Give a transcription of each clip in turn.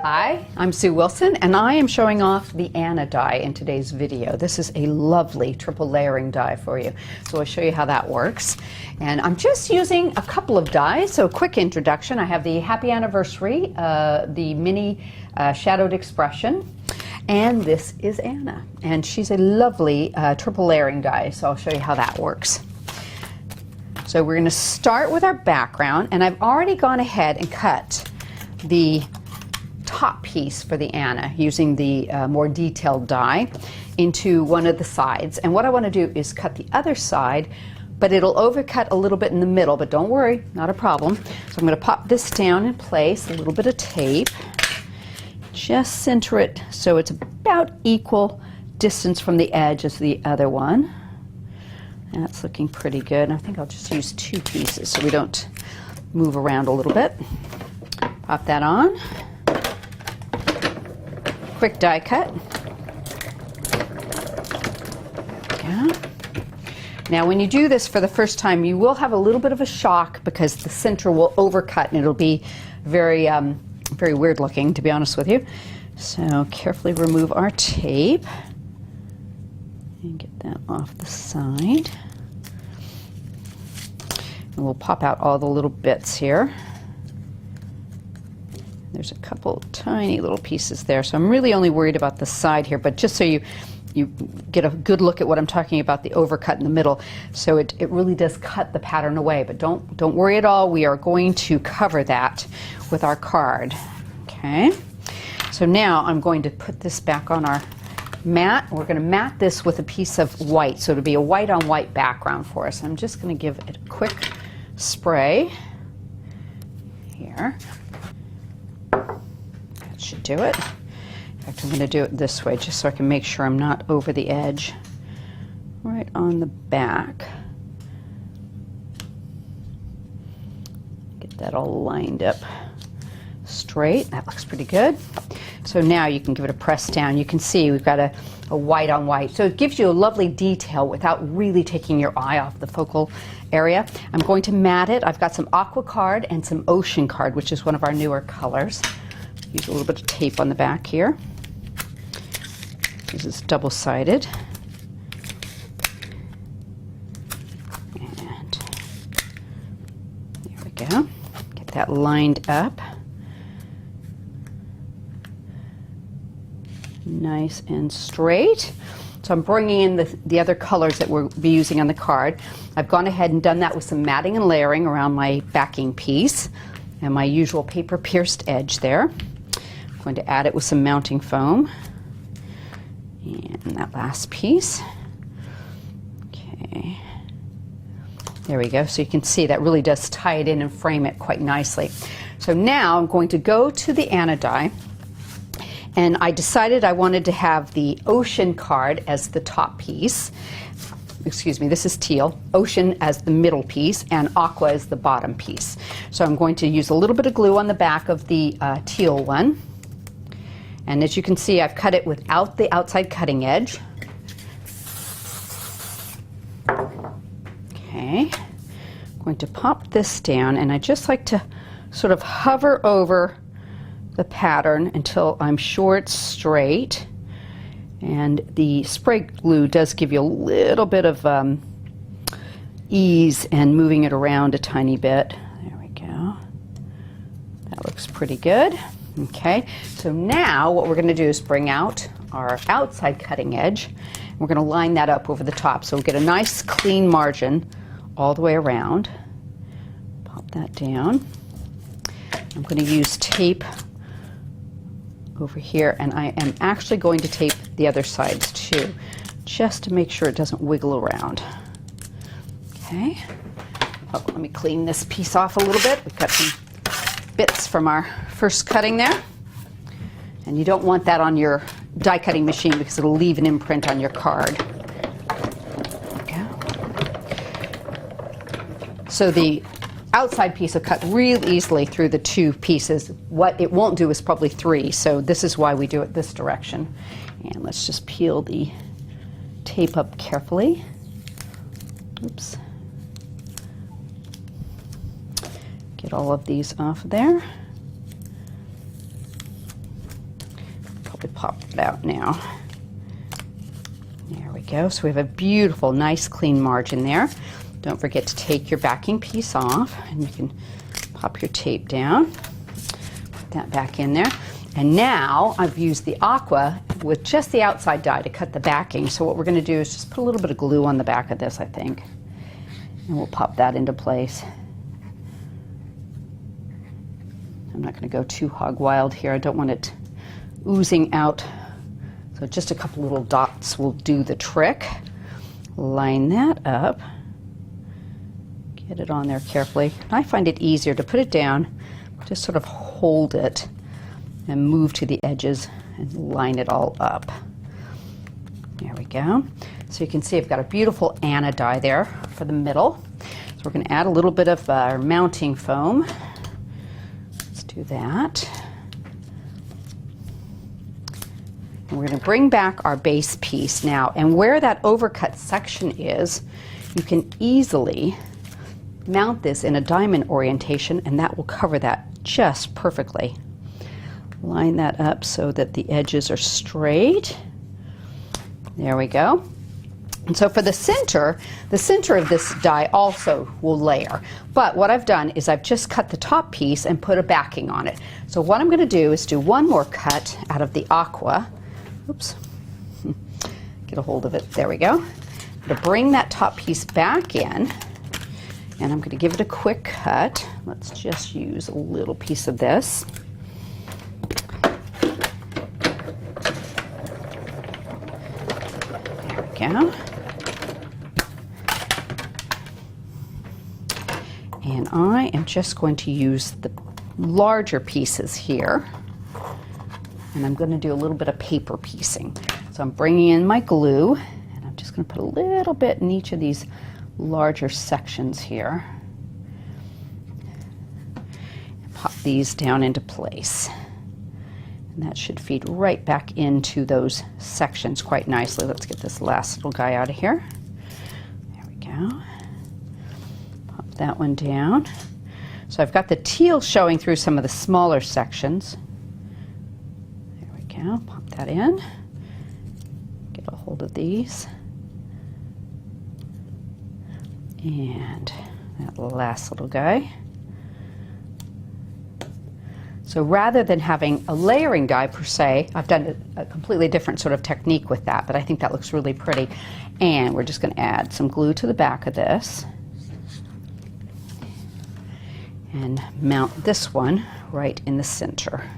Hi, I'm Sue Wilson and I am showing off the Anna die in today's video. This is a lovely triple layering die for you. So I'll show you how that works. And I'm just using a couple of dies, so quick introduction. I have the Happy Anniversary, the mini Shadowed Expression, and this is Anna. And she's a lovely triple layering die, so I'll show you how that works. So we're going to start with our background, and I've already gone ahead and cut the top piece for the Anna using the more detailed die into one of the sides. And what I want to do is cut the other side, but it'll overcut a little bit in the middle, but don't worry, not a problem. So I'm going to pop this down in place, a little bit of tape, just center it so it's about equal distance from the edge as the other one. That's looking pretty good. I think I'll just use two pieces so we don't move around a little bit. Pop that on. Quick die cut. Yeah. Now when you do this for the first time, you will have a little bit of a shock because the center will overcut and it'll be very, very weird looking, to be honest with you. So carefully remove our tape and get that off the side. And we'll pop out all the little bits here. There's a couple tiny little pieces there, so I'm really only worried about the side here, but just so you get a good look at what I'm talking about, the overcut in the middle. So it really does cut the pattern away, but don't worry at all. We are going to cover that with our card. Okay, so now I'm going to put this back on our mat. We're going to mat this with a piece of white, so it'll be a white on white background for us. I'm just going to give it a quick spray here. That should do it. In fact, I'm going to do it this way just so I can make sure I'm not over the edge. Right on the back. Get that all lined up straight. That looks pretty good. So now you can give it a press down. You can see we've got a white on white. So it gives you a lovely detail without really taking your eye off the focal area. I'm going to mat it. I've got some Aqua card and some Ocean card, which is one of our newer colors. Use a little bit of tape on the back here. This is double-sided. And there we go. Get that lined up. Nice and straight. So I'm bringing in the other colors that we'll be using on the card. I've gone ahead and done that with some matting and layering around my backing piece and my usual paper pierced edge there. I'm going to add it with some mounting foam and that last piece. Okay, there we go. So you can see that really does tie it in and frame it quite nicely. So now I'm going to go to the Anna die. And I decided I wanted to have the Ocean card as the top piece. Excuse me, this is Teal. Ocean as the middle piece and Aqua as the bottom piece. So I'm going to use a little bit of glue on the back of the Teal one. And as you can see, I've cut it without the outside cutting edge. Okay, I'm going to pop this down, and I just like to sort of hover over the pattern until I'm sure it's straight. And the spray glue does give you a little bit of ease and moving it around a tiny bit. There we go. That looks pretty good. Okay, so now what we're going to do is bring out our outside cutting edge. We're going to line that up over the top so we get a nice clean margin all the way around. Pop that down. I'm going to use tape over here, and I am actually going to tape the other sides too, just to make sure it doesn't wiggle around. Okay. Oh, let me clean this piece off a little bit. We've got some bits from our first cutting there, and you don't want that on your die cutting machine because it'll leave an imprint on your card. There we go. So the outside piece will cut real easily through the two pieces. What it won't do is probably three, so this is why we do it this direction. And let's just peel the tape up carefully. Oops. Get all of these off there. pop it out now. There we go. So we have a beautiful, nice, clean margin there. Don't forget to take your backing piece off, and you can pop your tape down. Put that back in there. And now I've used the Aqua with just the outside die to cut the backing. So what we're going to do is just put a little bit of glue on the back of this, I think. And we'll pop that into place. I'm not going to go too hog wild here. I don't want it oozing out. So just a couple little dots will do the trick. Line that up. Get it on there carefully. I find it easier to put it down, just sort of hold it and move to the edges and line it all up. There we go. So you can see I've got a beautiful Anna die there for the middle. So we're going to add a little bit of our mounting foam. Let's do that. And we're going to bring back our base piece now. And where that overcut section is, you can easily mount this in a diamond orientation, and that will cover that just perfectly. Line that up so that the edges are straight. There we go. And so for the center of this die also will layer. But what I've done is I've just cut the top piece and put a backing on it. So what I'm going to do is do one more cut out of the Aqua. Oops. Get a hold of it. There we go. I'm going to bring that top piece back in, and I'm going to give it a quick cut. Let's just use a little piece of this. Go. And I am just going to use the larger pieces here, and I'm going to do a little bit of paper piecing. So I'm bringing in my glue, and I'm just going to put a little bit in each of these larger sections here and pop these down into place. And that should feed right back into those sections quite nicely. Let's get this last little guy out of here. There we go. Pop that one down. So I've got the teal showing through some of the smaller sections. There we go. Pop that in. Get a hold of these. And that last little guy. So rather than having a layering die per se, I've done a completely different sort of technique with that, but I think that looks really pretty. And we're just going to add some glue to the back of this and mount this one right in the center.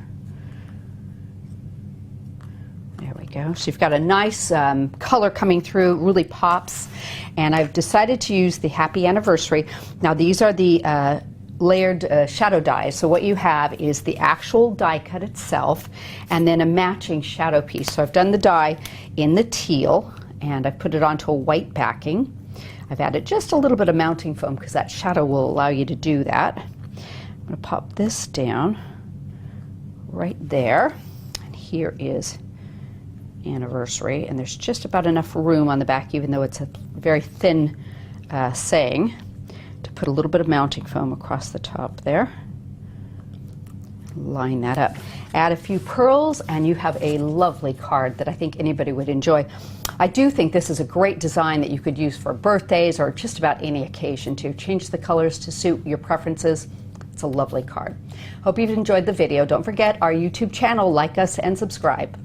There we go. So you've got a nice color coming through, really pops. And I've decided to use the Happy Anniversary. Now these are the layered shadow dies. So what you have is the actual die cut itself and then a matching shadow piece. So I've done the die in the teal and I've put it onto a white backing. I've added just a little bit of mounting foam because that shadow will allow you to do that. I'm going to pop this down right there, and here is Anniversary, and there's just about enough room on the back, even though it's a very thin saying, to put a little bit of mounting foam across the top there. Line that up. Add a few pearls and you have a lovely card that I think anybody would enjoy. I do think this is a great design that you could use for birthdays or just about any occasion to change the colors to suit your preferences. It's a lovely card. Hope you've enjoyed the video. Don't forget our YouTube channel, like us and subscribe.